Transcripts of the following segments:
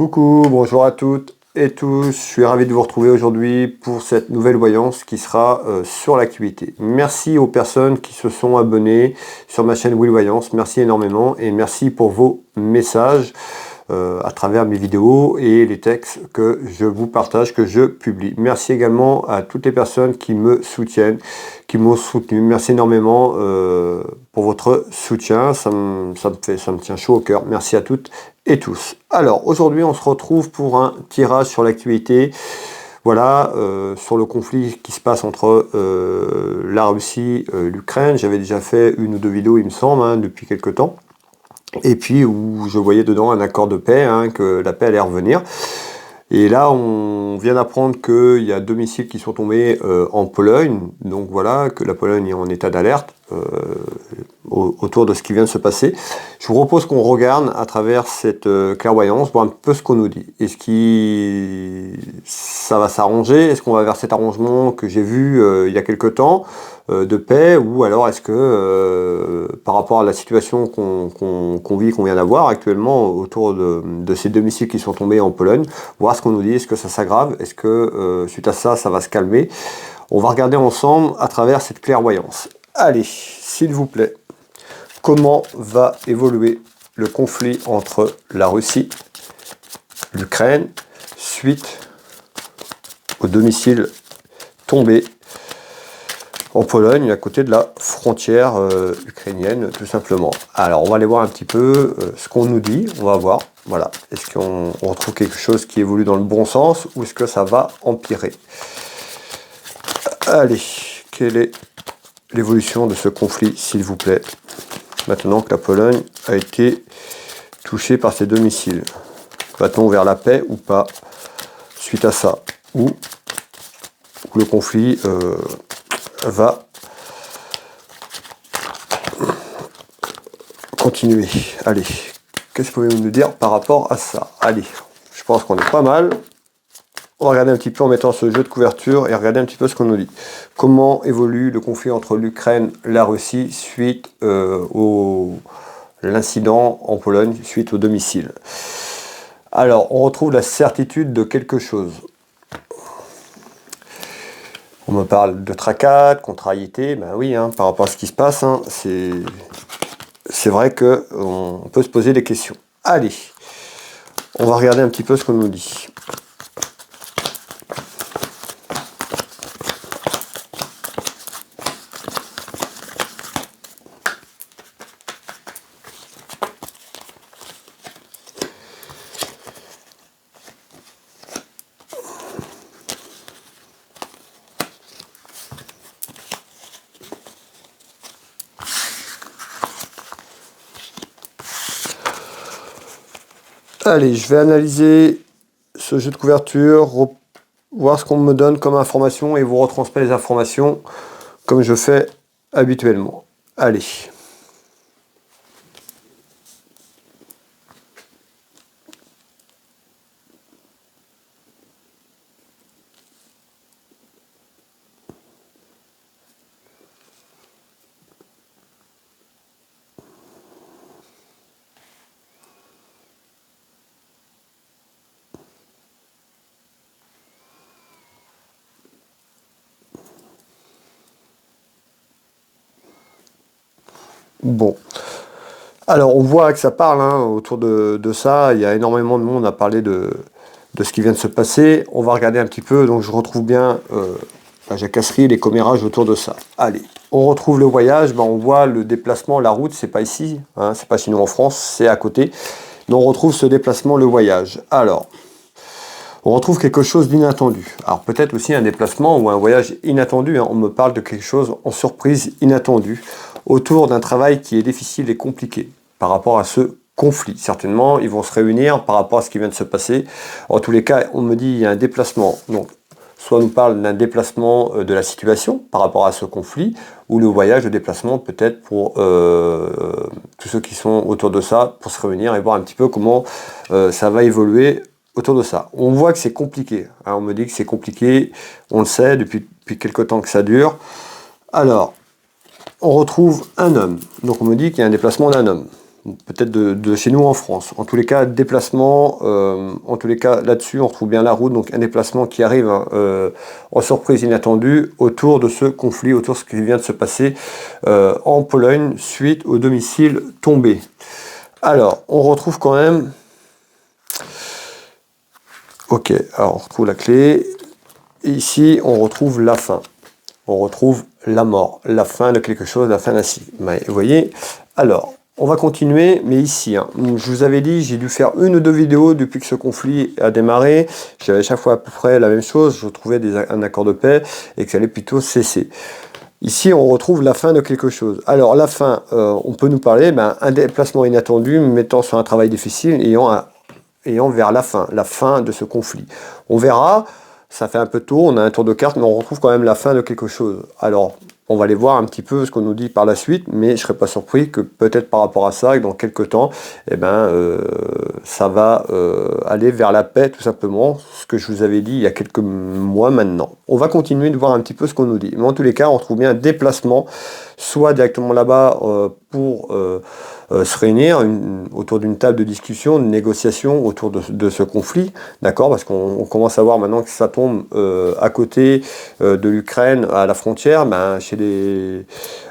Coucou, bonjour à toutes et tous, je suis ravi de vous retrouver aujourd'hui pour cette nouvelle voyance qui sera sur l'actualité. Merci aux personnes qui se sont abonnées sur ma chaîne Will Voyance, merci énormément et merci pour vos messages à travers mes vidéos et les textes que je vous partage, que je publie. Merci également à toutes les personnes qui me soutiennent, qui m'ont soutenu. Merci énormément pour votre soutien, ça me tient chaud au cœur. Merci à toutes et tous. Alors aujourd'hui on se retrouve pour un tirage sur l'actualité. Voilà, sur le conflit qui se passe entre la Russie et l'Ukraine. J'avais déjà fait une ou deux vidéos il me semble, depuis quelques temps. Et puis où je voyais dedans un accord de paix, que la paix allait revenir. Et là, on vient d'apprendre qu'il y a 2 missiles qui sont tombés en Pologne. Donc voilà, que la Pologne est en état d'alerte autour de ce qui vient de se passer. Je vous propose qu'on regarde à travers cette clairvoyance, voir un peu ce qu'on nous dit. Est-ce que ça va s'arranger? Est-ce qu'on va vers cet arrangement que j'ai vu il y a quelque temps de paix? Ou alors est-ce que par rapport à la situation qu'on vit, qu'on vient d'avoir actuellement autour de ces 2 missiles qui sont tombés en Pologne, voir ce qu'on nous dit, est-ce que ça s'aggrave? Est-ce que suite à ça, ça va se calmer? On va regarder ensemble à travers cette clairvoyance. Allez, s'il vous plaît, comment va évoluer le conflit entre la Russie, l'Ukraine, suite aux 2 missiles tombés en Pologne, à côté de la frontière ukrainienne, tout simplement. Alors, on va aller voir un petit peu ce qu'on nous dit, on va voir. Voilà, est-ce qu'on retrouve quelque chose qui évolue dans le bon sens ou est-ce que ça va empirer? Allez, quelle est l'évolution de ce conflit, s'il vous plaît, maintenant que la Pologne a été touchée par ces 2 missiles? Va-t-on vers la paix ou pas suite à ça? Ou le conflit va continuer? Allez, qu'est-ce que vous pouvez nous dire par rapport à ça? Allez, je pense qu'on est pas mal. On va regarder un petit peu en mettant ce jeu de couverture et regarder un petit peu ce qu'on nous dit. Comment évolue le conflit entre l'Ukraine et la Russie suite l'incident en Pologne, suite aux 2 missiles? Alors, on retrouve la certitude de quelque chose. On me parle de tracas, de contrariété. Ben oui, par rapport à ce qui se passe, c'est vrai qu'on peut se poser des questions. Allez, on va regarder un petit peu ce qu'on nous dit. Allez, je vais analyser ce jeu de couverture, voir ce qu'on me donne comme information et vous retransmettre les informations comme je fais habituellement. Allez. Bon, alors on voit que ça parle autour de ça, il y a énormément de monde à parler de ce qui vient de se passer. On va regarder un petit peu, donc je retrouve bien la jacasserie, les commérages autour de ça. Allez, on retrouve le voyage, on voit le déplacement, la route, c'est pas ici, c'est pas chez nous en France, c'est à côté. Mais on retrouve ce déplacement, le voyage. Alors, on retrouve quelque chose d'inattendu. Alors peut-être aussi un déplacement ou un voyage inattendu, on me parle de quelque chose en surprise inattendue, autour d'un travail qui est difficile et compliqué par rapport à ce conflit. Certainement, ils vont se réunir par rapport à ce qui vient de se passer. En tous les cas, on me dit qu'il y a un déplacement. Donc, soit on nous parle d'un déplacement de la situation par rapport à ce conflit, ou le voyage, le déplacement peut-être pour tous ceux qui sont autour de ça, pour se réunir et voir un petit peu comment ça va évoluer autour de ça. On voit que c'est compliqué. On me dit que c'est compliqué, on le sait depuis quelques temps que ça dure. Alors, on retrouve un homme. Donc on me dit qu'il y a un déplacement d'un homme. peut-être de chez nous en France. En tous les cas, déplacement, en tous les cas, là-dessus, on retrouve bien la route, donc un déplacement qui arrive en surprise inattendue autour de ce conflit, autour de ce qui vient de se passer en Pologne suite au domicile tombé. Alors, on retrouve quand même... Ok, alors on retrouve la clé. Et ici, on retrouve la fin. On retrouve la mort, la fin de quelque chose, la fin d'un cycle. Vous voyez? Alors, on va continuer, mais ici, hein, je vous avais dit, j'ai dû faire une ou deux vidéos depuis que ce conflit a démarré. J'avais chaque fois à peu près la même chose. Je trouvais un accord de paix et que ça allait plutôt cesser. Ici, on retrouve la fin de quelque chose. Alors, la fin, on peut nous parler un déplacement inattendu mettant sur un travail difficile ayant vers la fin de ce conflit. On verra, ça fait un peu tôt, on a un tour de carte, mais on retrouve quand même la fin de quelque chose. Alors, on va aller voir un petit peu ce qu'on nous dit par la suite, mais je ne serais pas surpris que peut-être par rapport à ça, et dans quelques temps, ça va aller vers la paix, tout simplement, ce que je vous avais dit il y a quelques mois maintenant. On va continuer de voir un petit peu ce qu'on nous dit. Mais en tous les cas, on retrouve bien un déplacement, soit directement là-bas pour... se réunir autour d'une table de discussion, de négociation autour de ce conflit, d'accord, parce qu'on commence à voir maintenant que ça tombe à côté de l'Ukraine, à la frontière, chez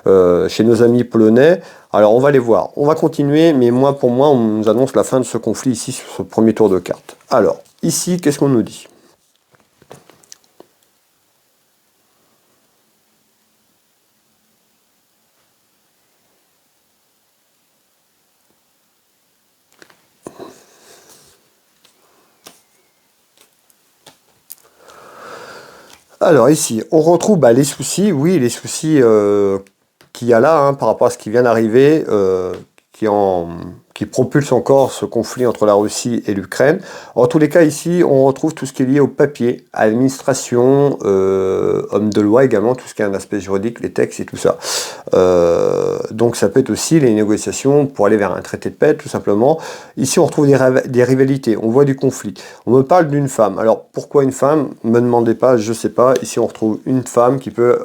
nos amis polonais. Alors on va les voir, on va continuer, mais pour moi, on nous annonce la fin de ce conflit ici sur ce premier tour de carte. Alors, ici, qu'est-ce qu'on nous dit ? Alors ici, on retrouve les soucis, oui, les soucis qu'il y a là par rapport à ce qui vient d'arriver, qui propulse encore ce conflit entre la Russie et l'Ukraine. En tous les cas, ici, on retrouve tout ce qui est lié au papier, à l'administration, homme de loi également, tout ce qui est un aspect juridique, les textes et tout ça. Donc ça peut être aussi les négociations pour aller vers un traité de paix, tout simplement. Ici, on retrouve des rivalités, on voit du conflit. On me parle d'une femme. Alors, pourquoi une femme? Ne me demandez pas, je ne sais pas. Ici, on retrouve une femme qui peut...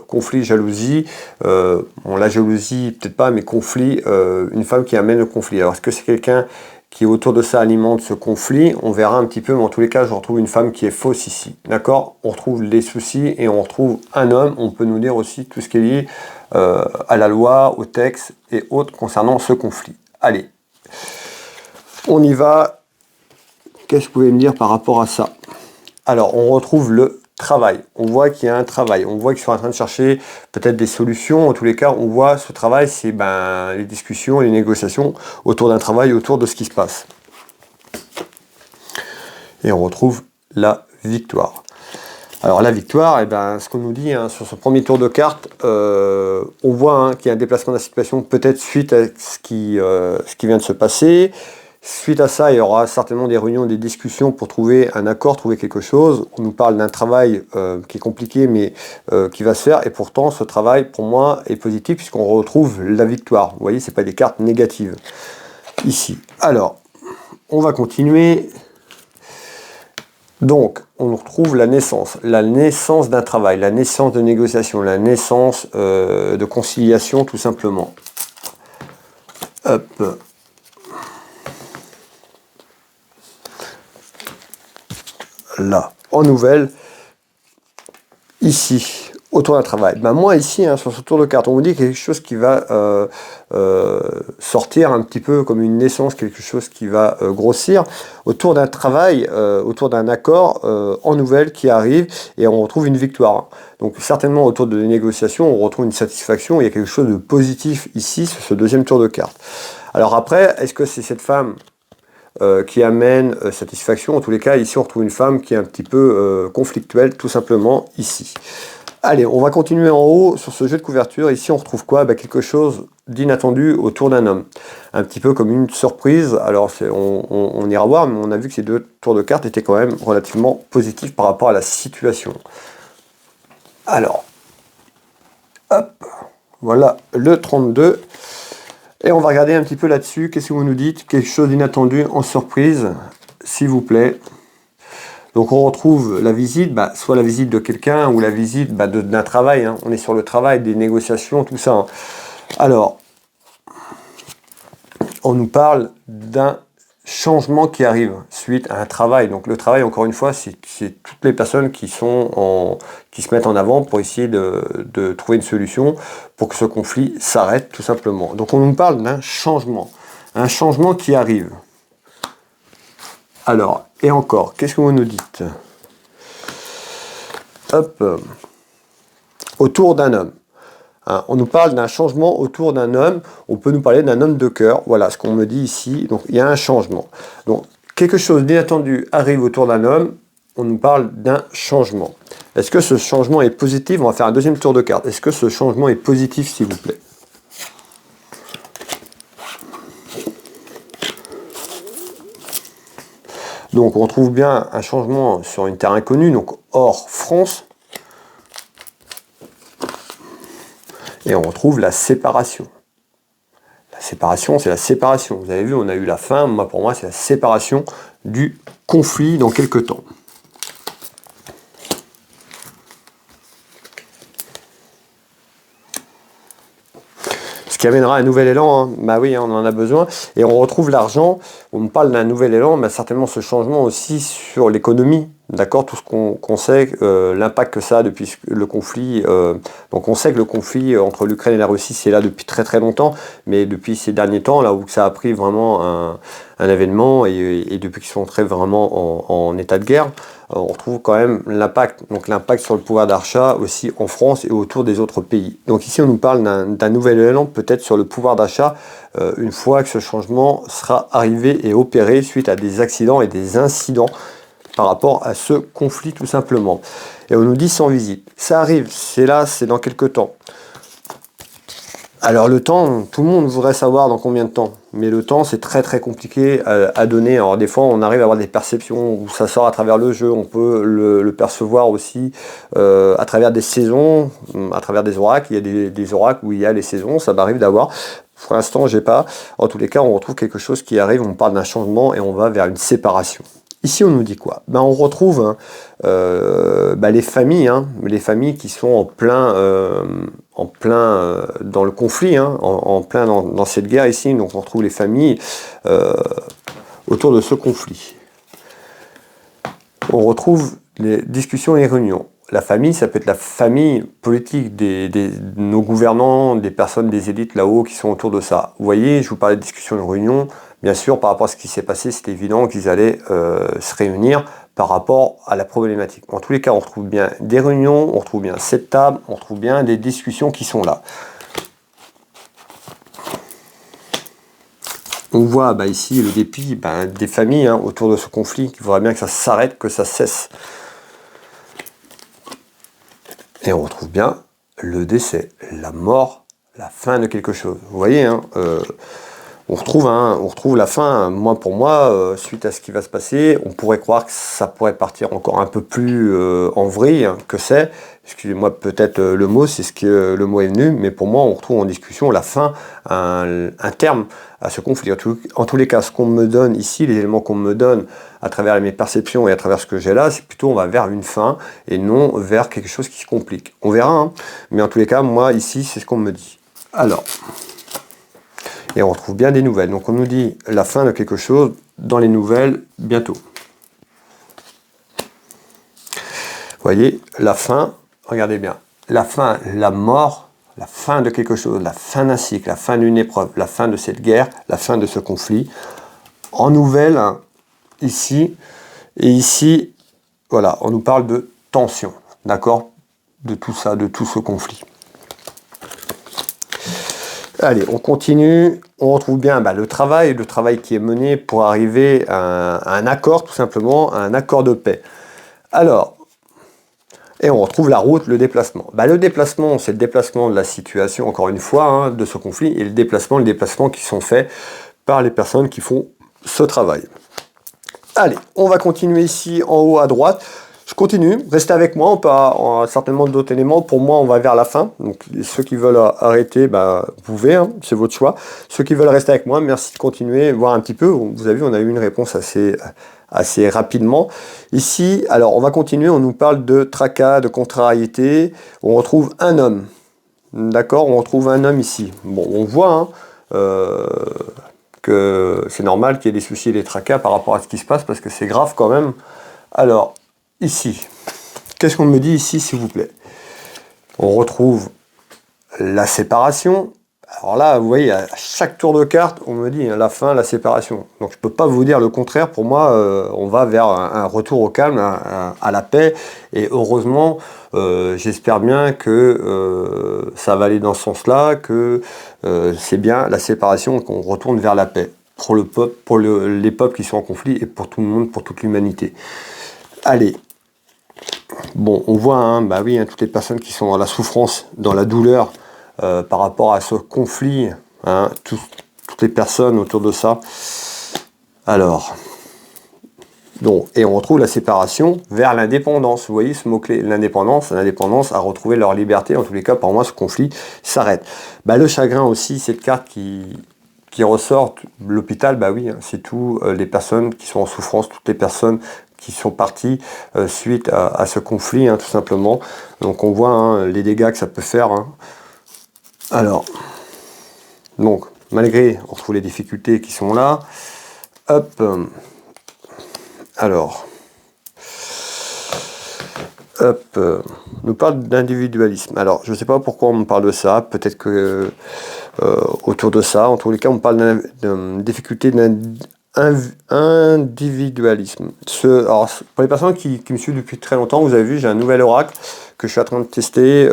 conflit, jalousie. La jalousie, peut-être pas, mais conflit. Une femme qui amène le conflit. Alors, est-ce que c'est quelqu'un qui autour de ça alimente ce conflit? On verra un petit peu, mais en tous les cas, je retrouve une femme qui est fausse ici. D'accord? On retrouve les soucis et on retrouve un homme. On peut nous dire aussi tout ce qui est lié à la loi, au texte et autres concernant ce conflit. Allez, on y va. Qu'est-ce que vous pouvez me dire par rapport à ça? Alors, on retrouve le travail. On voit qu'il y a un travail. On voit qu'ils sont en train de chercher peut-être des solutions. En tous les cas, on voit ce travail, c'est les discussions, les négociations autour d'un travail, autour de ce qui se passe. Et on retrouve la victoire. Alors la victoire, ce qu'on nous dit sur ce premier tour de carte, on voit qu'il y a un déplacement de la situation peut-être suite à ce qui vient de se passer. Suite à ça, il y aura certainement des réunions, des discussions pour trouver un accord, trouver quelque chose. On nous parle d'un travail qui est compliqué, mais qui va se faire. Et pourtant, ce travail, pour moi, est positif puisqu'on retrouve la victoire. Vous voyez, ce n'est pas des cartes négatives ici. Alors, on va continuer. Donc, on retrouve la naissance d'un travail, la naissance de négociation, la naissance de conciliation, tout simplement. Hop. Là, en nouvelle, ici, autour d'un travail. Moi, ici, sur ce tour de carte, on vous dit quelque chose qui va sortir un petit peu comme une naissance, quelque chose qui va grossir, autour d'un travail, autour d'un accord en nouvelle qui arrive, et on retrouve une victoire. Donc, certainement, autour de négociations, on retrouve une satisfaction, il y a quelque chose de positif ici, sur ce deuxième tour de carte. Alors après, est-ce que c'est cette femme qui amène satisfaction? En tous les cas, ici, on retrouve une femme qui est un petit peu conflictuelle, tout simplement, ici. Allez, on va continuer en haut sur ce jeu de couverture. Ici, on retrouve quoi? Quelque chose d'inattendu autour d'un homme. Un petit peu comme une surprise. Alors, on ira voir, mais on a vu que ces deux tours de cartes étaient quand même relativement positifs par rapport à la situation. Alors, hop, voilà le 32. Et on va regarder un petit peu là-dessus. Qu'est-ce que vous nous dites? Quelque chose d'inattendu en surprise, s'il vous plaît. Donc on retrouve la visite, soit la visite de quelqu'un ou la visite d'un travail. On est sur le travail, des négociations, tout ça. Alors, on nous parle d'un changement qui arrive suite à un travail. Donc le travail, encore une fois, c'est toutes les personnes qui se mettent en avant pour essayer de trouver une solution pour que ce conflit s'arrête tout simplement. Donc on nous parle d'un changement. Un changement qui arrive. Alors, et encore, qu'est-ce que vous nous dites? Hop. Autour d'un homme. Hein, on nous parle d'un changement autour d'un homme. On peut nous parler d'un homme de cœur. Voilà ce qu'on me dit ici. Donc, il y a un changement. Donc, quelque chose d'inattendu arrive autour d'un homme. On nous parle d'un changement. Est-ce que ce changement est positif? On va faire un deuxième tour de carte. Est-ce que ce changement est positif, s'il vous plaît? Donc, on trouve bien un changement sur une terre inconnue, donc hors France. Et on retrouve la séparation. La séparation, c'est la séparation. Vous avez vu, on a eu la fin. Moi, pour moi, c'est la séparation du conflit dans quelques temps. Ce qui amènera un nouvel élan. Hein. Bah oui, on en a besoin. Et on retrouve l'argent. On nous parle d'un nouvel élan, mais certainement ce changement aussi sur l'économie. D'accord, tout ce qu'on sait, l'impact que ça a depuis le conflit. Donc on sait que le conflit entre l'Ukraine et la Russie, c'est là depuis très très longtemps, mais depuis ces derniers temps, là où ça a pris vraiment un événement, et depuis qu'ils sont entrés vraiment en état de guerre, on retrouve quand même l'impact. Donc l'impact sur le pouvoir d'achat aussi en France et autour des autres pays. Donc ici on nous parle d'un nouvel élan peut-être sur le pouvoir d'achat, une fois que ce changement sera arrivé et opéré suite à des accidents et des incidents par rapport à ce conflit tout simplement. Et on nous dit sans visite. Ça arrive, c'est là, c'est dans quelques temps. Alors le temps, tout le monde voudrait savoir dans combien de temps. Mais le temps, c'est très très compliqué à donner. Alors des fois, on arrive à avoir des perceptions où ça sort à travers le jeu. On peut le percevoir aussi à travers des saisons, à travers des oracles. Il y a des oracles où il y a les saisons, ça m'arrive d'avoir. Pour l'instant, j'ai pas. En tous les cas, on retrouve quelque chose qui arrive, on parle d'un changement et on va vers une séparation. Ici, on nous dit quoi? Ben, on retrouve les familles, les familles qui sont en plein dans le conflit, en plein dans cette guerre ici. Donc, on retrouve les familles autour de ce conflit. On retrouve les discussions et les réunions. La famille, ça peut être la famille politique de nos gouvernants, des personnes, des élites là-haut qui sont autour de ça. Vous voyez, je vous parlais de discussions et de réunions. Bien sûr, par rapport à ce qui s'est passé, c'était évident qu'ils allaient se réunir par rapport à la problématique. En tous les cas, on retrouve bien des réunions, on retrouve bien cette table, on retrouve bien des discussions qui sont là. On voit ici le dépit des familles autour de ce conflit qui voudraient bien que ça s'arrête, que ça cesse. Et on retrouve bien le décès, la mort, la fin de quelque chose. Vous voyez, on retrouve la fin. Moi, pour moi, suite à ce qui va se passer, on pourrait croire que ça pourrait partir encore un peu plus en vrille que c'est. Excusez-moi, peut-être le mot, c'est ce que le mot est venu, mais pour moi, on retrouve en discussion la fin, un terme à ce conflit. En tous les cas, ce qu'on me donne ici, les éléments qu'on me donne à travers mes perceptions et à travers ce que j'ai là, c'est plutôt on va vers une fin et non vers quelque chose qui se complique. On verra, mais en tous les cas, moi, ici, c'est ce qu'on me dit. Alors, et on retrouve bien des nouvelles. Donc on nous dit la fin de quelque chose dans les nouvelles bientôt. Vous voyez, la fin, regardez bien, la fin, la mort, la fin de quelque chose, la fin d'un cycle, la fin d'une épreuve, la fin de cette guerre, la fin de ce conflit. En nouvelles, ici, et ici, voilà, on nous parle de tension, d'accord? De tout ça, de tout ce conflit. Allez, on continue, on retrouve bien le travail qui est mené pour arriver à un accord, tout simplement, à un accord de paix. Alors, et on retrouve la route, le déplacement. Le déplacement, c'est le déplacement de la situation, encore une fois, de ce conflit, et les déplacements qui sont faits par les personnes qui font ce travail. Allez, on va continuer ici en haut à droite. Je continue, restez avec moi, on a certainement d'autres éléments. Pour moi, on va vers la fin. Donc, ceux qui veulent arrêter, vous pouvez, c'est votre choix. Ceux qui veulent rester avec moi, merci de continuer, voir un petit peu. Vous avez vu, on a eu une réponse assez rapidement. Ici, alors, on va continuer, on nous parle de tracas, de contrariété. On retrouve un homme. D'accord, on retrouve un homme ici. Bon, on voit, que c'est normal qu'il y ait des soucis et des tracas par rapport à ce qui se passe, parce que c'est grave quand même. Alors, ici, qu'est-ce qu'on me dit ici, s'il vous plaît? On retrouve la séparation. Alors là, vous voyez, à chaque tour de carte, on me dit la fin, la séparation. Donc je ne peux pas vous dire le contraire. Pour moi, on va vers un retour au calme, à la paix. Et heureusement, j'espère bien que ça va aller dans ce sens-là, que c'est bien la séparation, qu'on retourne vers la paix pour le peuple, pour les peuples qui sont en conflit et pour tout le monde, pour toute l'humanité. Allez. Bon, on voit, hein, bah oui, hein, toutes les personnes qui sont dans la souffrance, dans la douleur, par rapport à ce conflit, hein, toutes les personnes autour de ça. Alors, donc, et on retrouve la séparation vers l'indépendance. Vous voyez ce mot-clé, l'indépendance à retrouver leur liberté. En tous les cas, pour moi, ce conflit s'arrête. Bah, le chagrin aussi, cette carte qui ressort, l'hôpital, bah oui, hein, c'est tout, les personnes qui sont en souffrance, toutes les personnes qui sont partis suite à ce conflit, hein, tout simplement. Donc on voit, hein, les dégâts que ça peut faire. Hein. Alors, donc, malgré, on retrouve les difficultés qui sont là. Hop. Alors. Hop. On nous parle d'individualisme. Alors, je ne sais pas pourquoi on me parle de ça. Peut-être que autour de ça, en tous les cas, on parle d'une difficulté individualisme. Alors, pour les personnes qui me suivent depuis très longtemps, vous avez vu, j'ai un nouvel oracle que je suis en train de tester,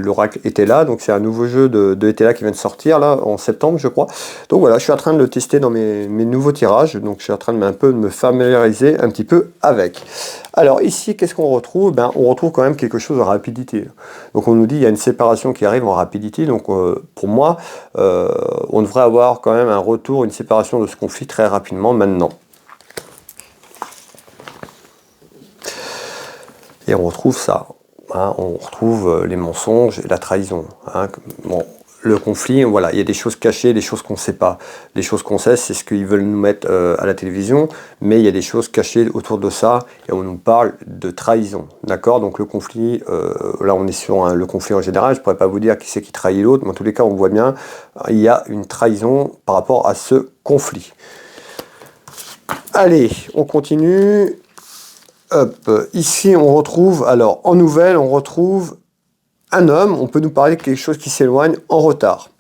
l'oracle Etela. Donc c'est un nouveau jeu de Etela qui vient de sortir là en septembre, je crois. Donc voilà, je suis en train de le tester dans mes nouveaux tirages. Donc je suis en train de me familiariser un petit peu avec. Alors ici, qu'est-ce qu'on retrouve? Ben, on retrouve quand même quelque chose en rapidité. Donc on nous dit il y a une séparation qui arrive en rapidité. Donc pour moi, on devrait avoir quand même un retour, une séparation de ce conflit très rapidement maintenant. Et on retrouve ça. Hein, on retrouve les mensonges et la trahison. Hein. Bon, le conflit, voilà, il y a des choses cachées, des choses qu'on ne sait pas. Les choses qu'on sait, c'est ce qu'ils veulent nous mettre à la télévision, mais il y a des choses cachées autour de ça, et on nous parle de trahison. D'accord? Donc le conflit, là on est sur le conflit en général, je ne pourrais pas vous dire qui c'est qui trahit l'autre, mais en tous les cas on voit bien, il y a une trahison par rapport à ce conflit. Allez, on continue. Hop, ici on retrouve, alors en nouvelle, on retrouve un homme, on peut nous parler de quelque chose qui s'éloigne en retard.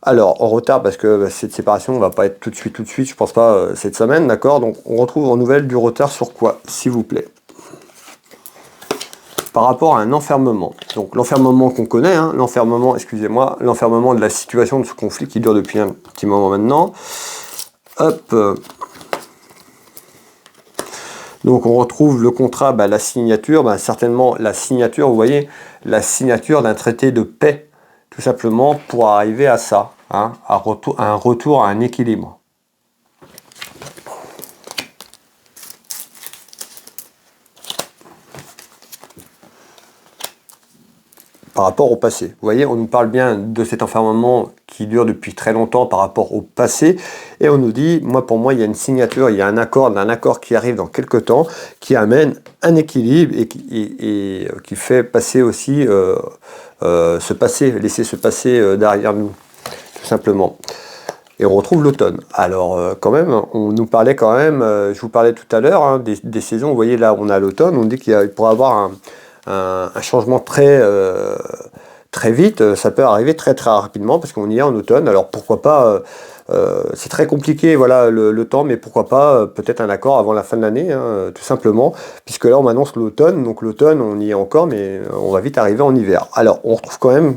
Alors, en retard, parce que cette séparation ne va pas être tout de suite, je pense pas cette semaine, d'accord? Donc on retrouve en nouvelle du retard sur quoi, s'il vous plaît? Par rapport à un enfermement. Donc l'enfermement qu'on connaît, hein, l'enfermement, excusez-moi, l'enfermement de la situation de ce conflit qui dure depuis un petit moment maintenant. Hop. Donc on retrouve le contrat, la signature, certainement la signature, vous voyez, la signature d'un traité de paix, tout simplement pour arriver à ça, hein, à un retour à un équilibre. Par rapport au passé. Vous voyez, on nous parle bien de cet enfermement qui dure depuis très longtemps par rapport au passé, et on nous dit, pour moi, il y a une signature, il y a un accord qui arrive dans quelques temps, qui amène un équilibre et qui fait passer aussi laisser se passer derrière nous, tout simplement. Et on retrouve l'automne. Alors quand même, on nous parlait quand même, je vous parlais tout à l'heure, hein, des saisons, vous voyez là, on a l'automne, on dit qu'il pourrait y avoir un changement très vite, ça peut arriver très rapidement parce qu'on y est en automne. Alors pourquoi pas, c'est très compliqué, voilà, le temps, mais pourquoi pas peut-être un accord avant la fin de l'année, hein, tout simplement, puisque là on m'annonce l'automne, donc l'automne on y est encore, mais on va vite arriver en hiver. Alors on retrouve quand même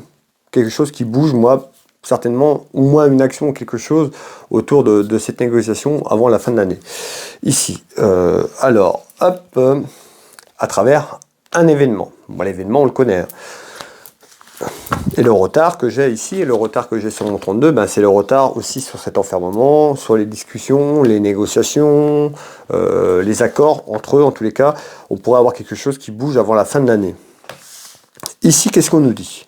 quelque chose qui bouge, moi certainement, au moins une action, quelque chose autour de cette négociation avant la fin de l'année. Ici, alors, hop, à travers un événement. Bon, l'événement, on le connaît. Hein. Et le retard que j'ai ici, et le retard que j'ai sur mon 32, c'est le retard aussi sur cet enfermement, sur les discussions, les négociations, les accords entre eux, en tous les cas, on pourrait avoir quelque chose qui bouge avant la fin de l'année. Ici, qu'est-ce qu'on nous dit?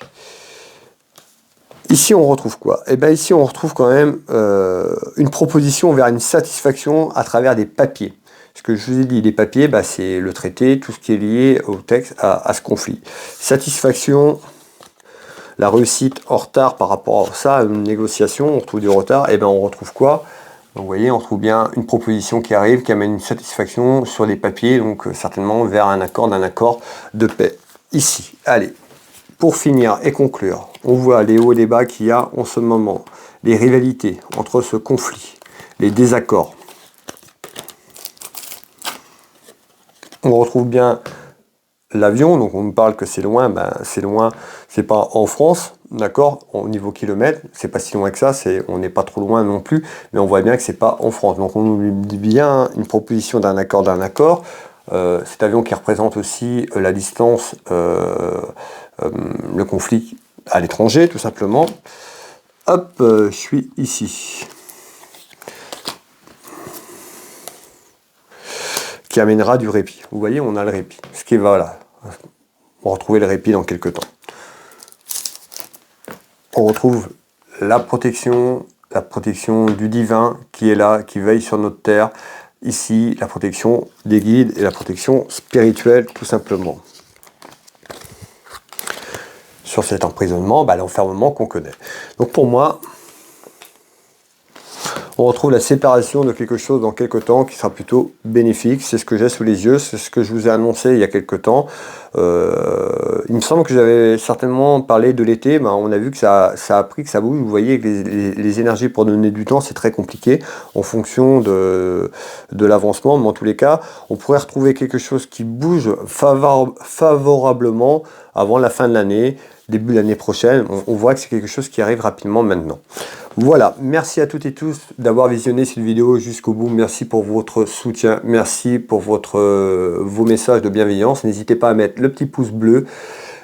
Ici, on retrouve quoi? Eh bien, ici, on retrouve quand même une proposition vers une satisfaction à travers des papiers. Ce que je vous ai dit, les papiers, c'est le traité, tout ce qui est lié au texte, à ce conflit. Satisfaction la réussite en retard par rapport à ça, à une négociation, on retrouve du retard, et bien on retrouve quoi? Donc vous voyez, on trouve bien une proposition qui arrive, qui amène une satisfaction sur les papiers, donc certainement vers un accord de paix. Ici, allez, pour finir et conclure, on voit les hauts et les bas qu'il y a en ce moment, les rivalités entre ce conflit, les désaccords. On retrouve bien l'avion, donc on nous parle que c'est loin, ben c'est loin, c'est pas en France, d'accord, au niveau kilomètre, c'est pas si loin que ça, on n'est pas trop loin non plus, mais on voit bien que c'est pas en France. Donc on nous dit bien une proposition d'un accord, cet avion qui représente aussi la distance, le conflit à l'étranger, tout simplement. Hop, je suis ici. Qui amènera du répit. Vous voyez, on a le répit. Ce qui est voilà. On va retrouver le répit dans quelques temps. On retrouve la protection du divin qui est là, qui veille sur notre terre. Ici, la protection des guides et la protection spirituelle, tout simplement. Sur cet emprisonnement, l'enfermement qu'on connaît. Donc pour moi, on retrouve la séparation de quelque chose dans quelque temps qui sera plutôt bénéfique. C'est ce que j'ai sous les yeux, c'est ce que je vous ai annoncé il y a quelque temps. Il me semble que j'avais certainement parlé de l'été, on a vu que ça a pris, que ça bouge. Vous voyez que les énergies pour donner du temps, c'est très compliqué en fonction de l'avancement. Mais en tous les cas, on pourrait retrouver quelque chose qui bouge favorablement avant la fin de l'année, début de l'année prochaine. On voit que c'est quelque chose qui arrive rapidement maintenant. Voilà, merci à toutes et tous d'avoir visionné cette vidéo jusqu'au bout. Merci pour votre soutien, merci pour vos messages de bienveillance. N'hésitez pas à mettre le petit pouce bleu,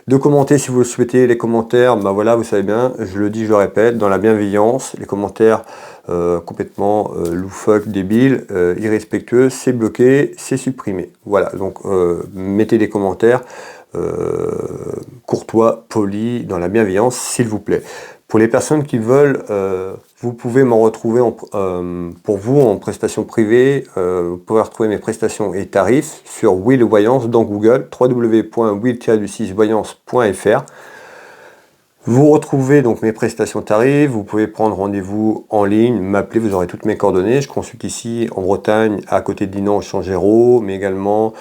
de commenter si vous le souhaitez. Les commentaires, voilà, vous savez bien, je le dis, je le répète, dans la bienveillance, les commentaires complètement loufoques, débiles, irrespectueux, c'est bloqué, c'est supprimé. Voilà, donc mettez des commentaires courtois, polis, dans la bienveillance, s'il vous plaît. Pour les personnes qui veulent, vous pouvez m'en retrouver pour vous en prestation privée. Vous pouvez retrouver mes prestations et tarifs sur Will Voyance dans Google, www.will-voyance.fr. Vous retrouvez donc mes prestations tarifs, vous pouvez prendre rendez-vous en ligne, m'appeler, vous aurez toutes mes coordonnées. Je consulte ici en Bretagne, à côté de Dinan, au Changéro, mais également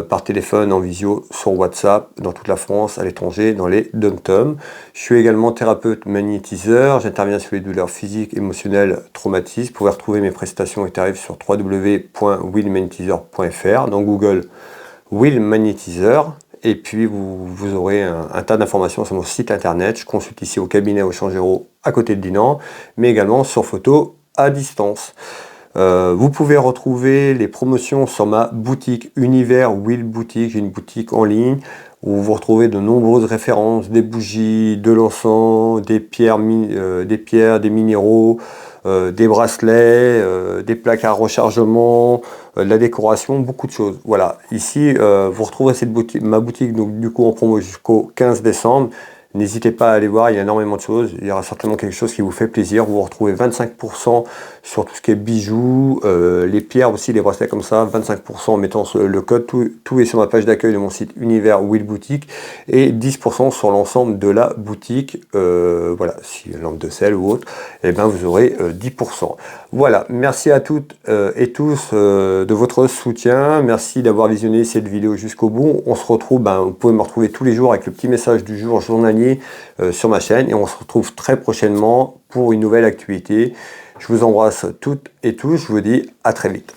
par téléphone, en visio, sur WhatsApp, dans toute la France, à l'étranger, dans les dom-toms. Je suis également thérapeute magnétiseur, j'interviens sur les douleurs physiques, émotionnelles, traumatismes. Vous pouvez retrouver mes prestations et tarifs sur www.willmagnétiseur.fr, dans Google, Will Magnétiseur. Et puis vous aurez un tas d'informations sur mon site internet. Je consulte ici au cabinet au Changéro à côté de Dinan, mais également sur photo à distance. Vous pouvez retrouver les promotions sur ma boutique Univers Will Boutique. J'ai une boutique en ligne où vous retrouvez de nombreuses références, des bougies, de l'encens, des pierres, des minéraux, des bracelets, des plaques à rechargement, de la décoration, beaucoup de choses. Voilà, ici vous retrouverez ma boutique donc du coup en promo jusqu'au 15 décembre. N'hésitez pas à aller voir, il y a énormément de choses. Il y aura certainement quelque chose qui vous fait plaisir. Vous retrouvez 25% sur tout ce qui est bijoux, les pierres aussi, les bracelets comme ça, 25% en mettant le code. Tout est sur ma page d'accueil de mon site Univers Will Boutique et 10% sur l'ensemble de la boutique. Voilà, si lampe de sel ou autre, et vous aurez 10%. Voilà, merci à toutes et tous de votre soutien. Merci d'avoir visionné cette vidéo jusqu'au bout. On se retrouve, vous pouvez me retrouver tous les jours avec le petit message du jour journalier sur ma chaîne et on se retrouve très prochainement pour une nouvelle activité. Je vous embrasse toutes et tous, je vous dis à très vite.